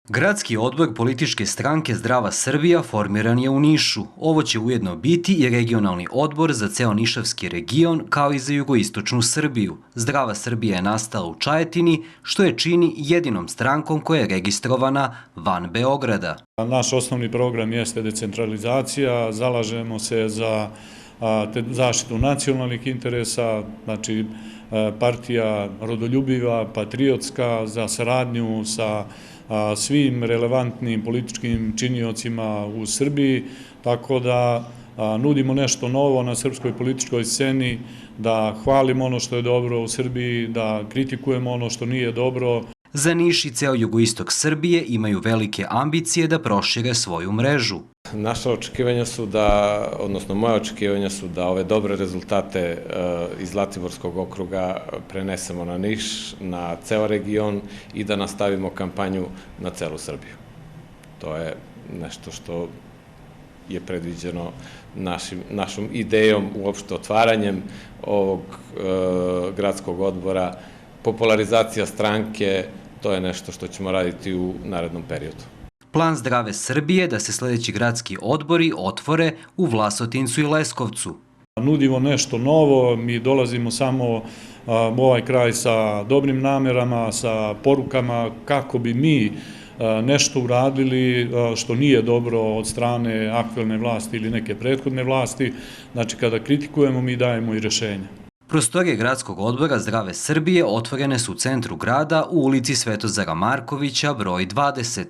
Gradski odbor političke stranke Zdrava Srbija formiran je u Nišu. Ovo će ujedno biti i regionalni odbor za ceo Nišavski region kao i za jugoistočnu Srbiju. Zdrava Srbija je nastala u Čajetini, što je čini jedinom strankom koja je registrovana van Beograda. Naš osnovni program jeste decentralizacija, zalažemo se za zaštitu nacionalnih interesa, znači partija rodoljubiva, patriotska, za saradnju sa svim relevantnim političkim činiocima u Srbiji, tako da nudimo nešto novo na srpskoj političkoj sceni, da hvalimo ono što je dobro u Srbiji, da kritikujemo ono što nije dobro. Za Niš i ceo jugoistok Srbije imaju velike ambicije da prošire svoju mrežu. Naša očekivanja su odnosno moja očekivanja su da ove dobre rezultate iz Zlatiborskog okruga prenesemo na Niš, na ceo region i da nastavimo kampanju na celu Srbiju. To je nešto što je predviđeno našom idejom, uopšte otvaranjem ovog gradskog odbora. Popularizacija stranke, to je nešto što ćemo raditi u narednom periodu. Plan Zdrave Srbije je da se sledeći gradski odbori otvore u Vlasotincu i Leskovcu. Nudimo nešto novo, mi dolazimo samo u ovaj kraj sa dobrim namerama, sa porukama kako bi mi nešto uradili što nije dobro od strane aktuelne vlasti ili neke prethodne vlasti. Znači, kada kritikujemo, mi dajemo i rešenja. Prostorije gradskog odbora Zdrave Srbije otvorene su u centru grada u ulici Svetozara Markovića broj 20.